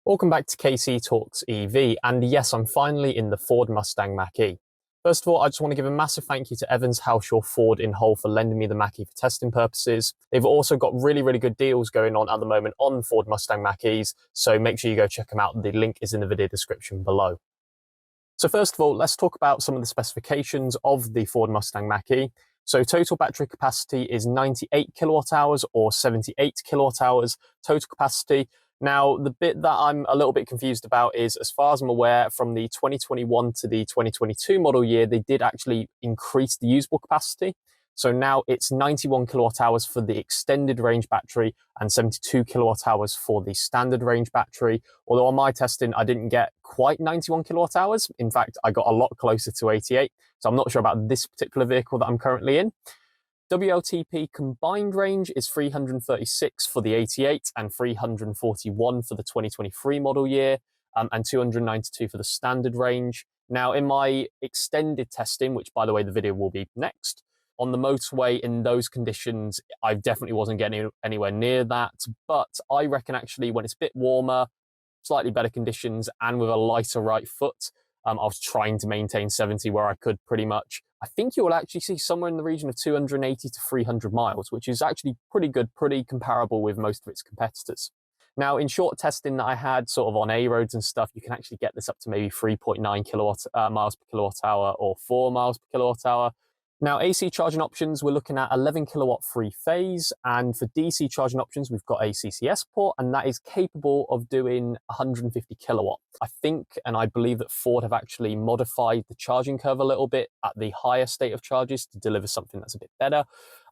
Welcome back to KC Talks EV, and yes, I'm finally in the Ford Mustang Mach E. First of all, I just want to give a massive thank you to Evans Halshaw Ford in Hull for lending me the Mach E for testing purposes. They've also got really good deals going on at the moment on Ford Mustang Mach E's, so make sure you go check them out. The link is in the video description below. So first of all, let's talk about some of the specifications of the Ford Mustang Mach E. So total battery capacity is 98 kilowatt hours or 78 kilowatt hours total capacity. Now, the bit that I'm a little bit confused about is, as far as I'm aware, from the 2021 to the 2022 model year, they did actually increase the usable capacity. So now it's 91 kilowatt hours for the extended range battery and 72 kilowatt hours for the standard range battery. Although on my testing, I didn't get quite 91 kilowatt hours. In fact, I got a lot closer to 88. So I'm not sure about this particular vehicle that I'm currently in. WLTP combined range is 336 for the 88 and 341 for the 2023 model year, and 292 for the standard range. Now, in my extended testing, which by the way, the video will be next, on the motorway in those conditions, I definitely wasn't getting anywhere near that. But I reckon actually when it's a bit warmer, slightly better conditions, and with a lighter right foot, I was trying to maintain 70 where I could pretty much. I think you will actually see somewhere in the region of 280 to 300 miles, which is actually pretty good, pretty comparable with most of its competitors. Now, in short testing that I had sort of on A roads and stuff, you can actually get this up to maybe 3.9 miles per kilowatt hour or 4 miles per kilowatt hour. Now, AC charging options, we're looking at 11 kilowatt free phase, and for DC charging options, we've got a CCS port, and that is capable of doing 150 kilowatt. I think, and I believe that Ford have actually modified the charging curve a little bit at the higher state of charges to deliver something that's a bit better.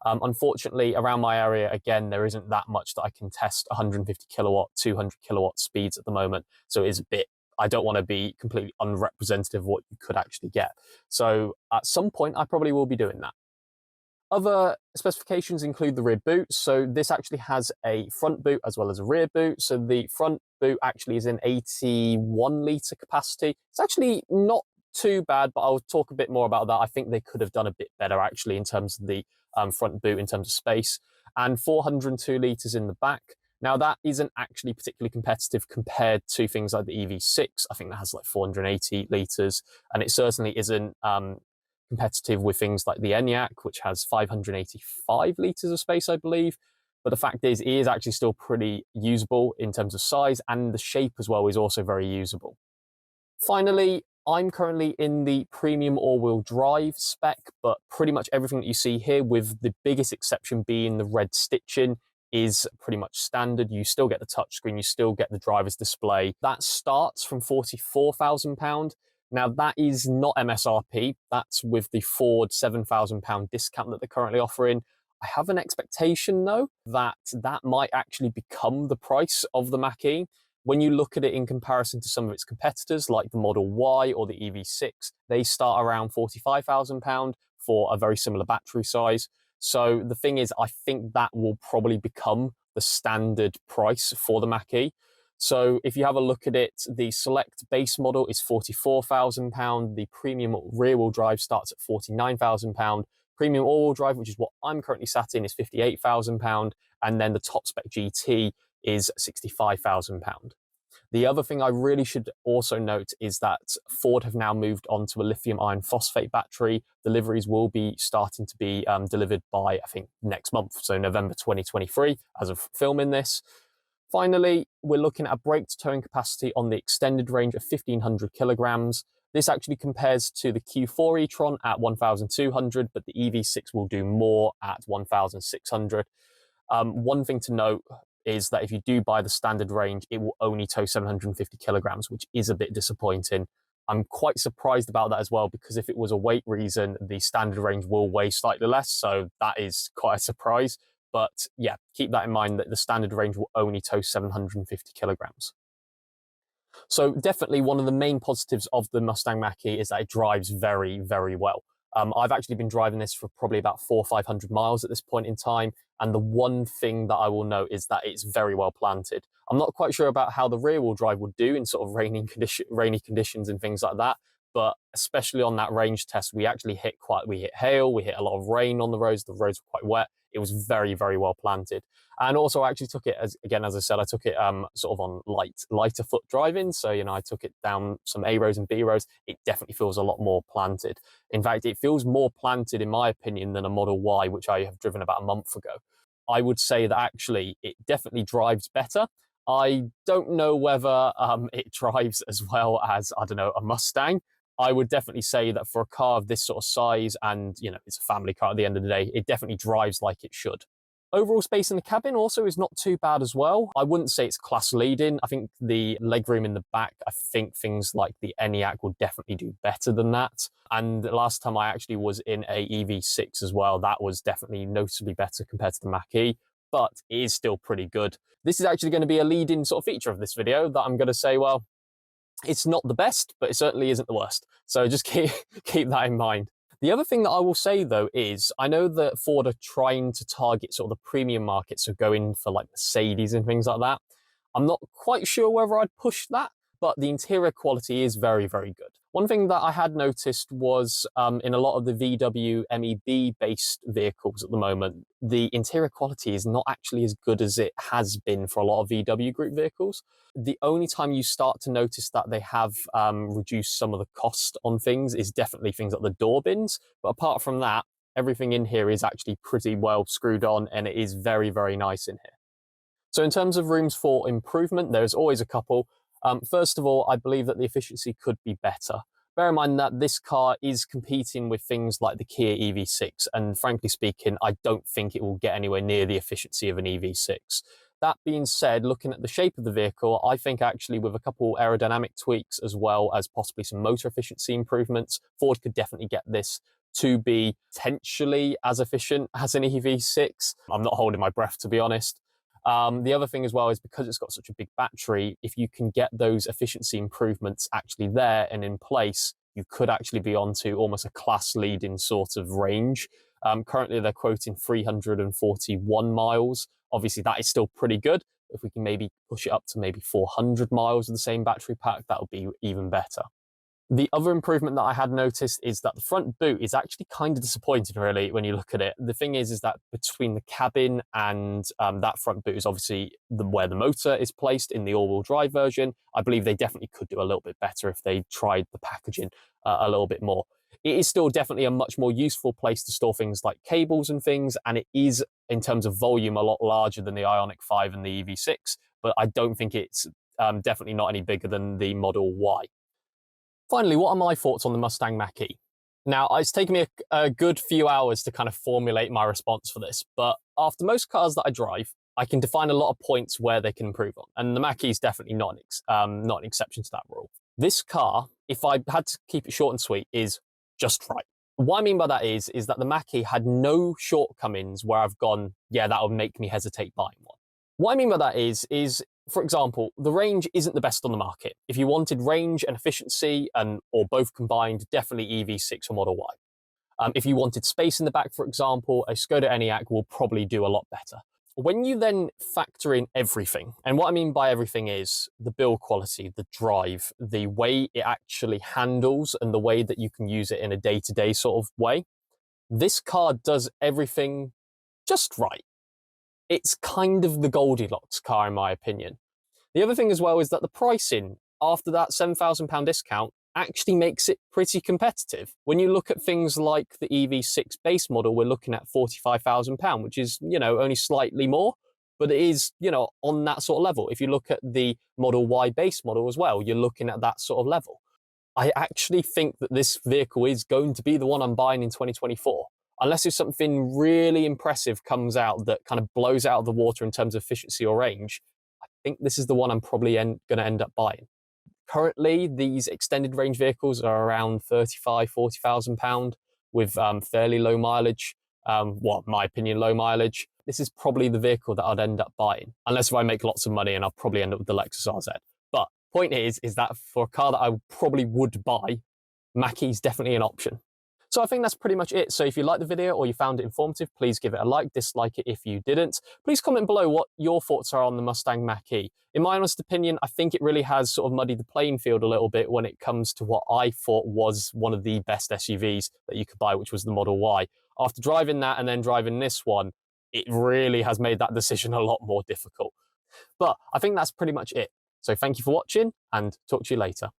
Unfortunately, around my area, again, there isn't that much that I can test 150 kilowatt, 200 kilowatt speeds at the moment, so it is a bit. I don't want to be completely unrepresentative of what you could actually get. So at some point, I probably will be doing that. Other specifications include the rear boot. So this actually has a front boot as well as a rear boot. So the front boot actually is an 81 litre capacity. It's actually not too bad, but I'll talk a bit more about that. I think they could have done a bit better actually in terms of the front boot, in terms of space, and 402 litres in the back. Now, that isn't actually particularly competitive compared to things like the EV6. I think that has like 480 litres, and it certainly isn't competitive with things like the ENIAC, which has 585 litres of space, I believe. But the fact is, it is actually still pretty usable in terms of size, and the shape as well is also very usable. Finally, I'm currently in the premium all-wheel drive spec, but pretty much everything that you see here, with the biggest exception being the red stitching, is pretty much standard. You still get the touchscreen, you still get the driver's display. That starts from £44,000. Now, that is not MSRP. That's with the Ford £7,000 discount that they're currently offering. I have an expectation, though, that that might actually become the price of the Mach E. When you look at it in comparison to some of its competitors, like the Model Y or the EV6, they start around £45,000 for a very similar battery size. So the thing is, I think that will probably become the standard price for the Mach E. So if you have a look at it, the select base model is £44,000. The premium rear-wheel drive starts at £49,000. Premium all-wheel drive, which is what I'm currently sat in, is £58,000. And then the top spec GT is £65,000. The other thing I really should also note is that Ford have now moved on to a lithium iron phosphate battery. Deliveries will be starting to be delivered by, I think, next month, so November 2023, as of filming this. Finally, we're looking at a brake towing capacity on the extended range of 1,500 kilograms. This actually compares to the Q4 e-tron at 1,200, but the EV6 will do more at 1,600. One thing to note is that if you do buy the standard range, it will only tow 750 kilograms, which is a bit disappointing. I'm quite surprised about that as well, because if it was a weight reason, the standard range will weigh slightly less, so that is quite a surprise. But yeah, keep that in mind, that the standard range will only tow 750 kilograms. So definitely one of the main positives of the Mustang Mach-E is that it drives very well. I've actually been driving this for probably about 400 or 500 miles at this point in time, and the one thing that I will note is that it's very well planted. I'm not quite sure about how the rear-wheel drive would do in sort of rainy conditions and things like that, but especially on that range test, we actually we hit hail, we hit a lot of rain on the roads were quite wet. It was very, very well planted. And also I actually took it, as I said, I took it sort of on lighter foot driving. So, I took it down some A roads and B roads. It definitely feels a lot more planted. In fact, it feels more planted, in my opinion, than a Model Y, which I have driven about a month ago. I would say that actually it definitely drives better. I don't know whether it drives as well as, I don't know, a Mustang. I would definitely say that for a car of this sort of size, and it's a family car at the end of the day, it definitely drives like it should. Overall space in the cabin also is not too bad as well. I wouldn't say it's class leading. I think the legroom in the back, I think things like the ENIAC will definitely do better than that. And the last time I actually was in a EV6 as well, that was definitely noticeably better compared to the Mach-E, but it is still pretty good. This is actually going to be a lead-in sort of feature of this video that I'm going to say, well, it's not the best, but it certainly isn't the worst. So just keep that in mind. The other thing that I will say, though, is I know that Ford are trying to target sort of the premium market, so going for like Mercedes and things like that. I'm not quite sure whether I'd push that, but the interior quality is very, very good. One thing that I had noticed was in a lot of the VW MEB-based vehicles at the moment, the interior quality is not actually as good as it has been for a lot of VW group vehicles. The only time you start to notice that they have reduced some of the cost on things is definitely things like the door bins. But apart from that, everything in here is actually pretty well screwed on, and it is very, very nice in here. So in terms of rooms for improvement, there's always a couple. First of all, I believe that the efficiency could be better. Bear in mind that this car is competing with things like the Kia EV6, and frankly speaking, I don't think it will get anywhere near the efficiency of an EV6. That being said, looking at the shape of the vehicle, I think actually with a couple aerodynamic tweaks as well as possibly some motor efficiency improvements, Ford could definitely get this to be potentially as efficient as an EV6. I'm not holding my breath, to be honest. The other thing as well is because it's got such a big battery, if you can get those efficiency improvements actually there and in place, you could actually be onto almost a class leading sort of range. Currently, they're quoting 341 miles. Obviously, that is still pretty good. If we can maybe push it up to maybe 400 miles with the same battery pack, that would be even better. The other improvement that I had noticed is that the front boot is actually kind of disappointing, really, when you look at it. The thing is that between the cabin and that front boot is obviously where the motor is placed in the all-wheel drive version. I believe they definitely could do a little bit better if they tried the packaging a little bit more. It is still definitely a much more useful place to store things like cables and things, and it is, in terms of volume, a lot larger than the Ioniq 5 and the EV6, but I don't think it's definitely not any bigger than the Model Y. Finally, what are my thoughts on the Mustang Mach-E? Now, it's taken me a good few hours to kind of formulate my response for this, but after most cars that I drive, I can define a lot of points where they can improve on, and the Mach-E is definitely not an exception to that rule. This car, if I had to keep it short and sweet, is just right. What I mean by that is that the Mach-E had no shortcomings where I've gone, yeah, that would make me hesitate buying one. What I mean by that is, for example, the range isn't the best on the market. If you wanted range and efficiency, or both combined, definitely EV6 or Model Y. If you wanted space in the back, for example, a Skoda Enyaq will probably do a lot better. When you then factor in everything, and what I mean by everything is the build quality, the drive, the way it actually handles, and the way that you can use it in a day-to-day sort of way, this car does everything just right. It's kind of the Goldilocks car, in my opinion. The other thing as well is that the pricing, after that £7,000 discount, actually makes it pretty competitive. When you look at things like the EV6 base model, we're looking at £45,000, which is, only slightly more, but it is, on that sort of level. If you look at the Model Y base model as well, you're looking at that sort of level. I actually think that this vehicle is going to be the one I'm buying in 2024. Unless if something really impressive comes out that kind of blows out of the water in terms of efficiency or range, I think this is the one I'm probably going to end up buying. Currently, these extended range vehicles are around £40,000 with fairly low mileage. In my opinion, low mileage. This is probably the vehicle that I'd end up buying, unless if I make lots of money, and I'll probably end up with the Lexus RZ. But point is that for a car that I probably would buy, Mach-E is definitely an option. So I think that's pretty much it. So if you liked the video or you found it informative, please give it a like, dislike it if you didn't. Please comment below what your thoughts are on the Mustang Mach-E. In my honest opinion, I think it really has sort of muddied the playing field a little bit when it comes to what I thought was one of the best SUVs that you could buy, which was the Model Y. After driving that and then driving this one, it really has made that decision a lot more difficult. But I think that's pretty much it. So thank you for watching and talk to you later.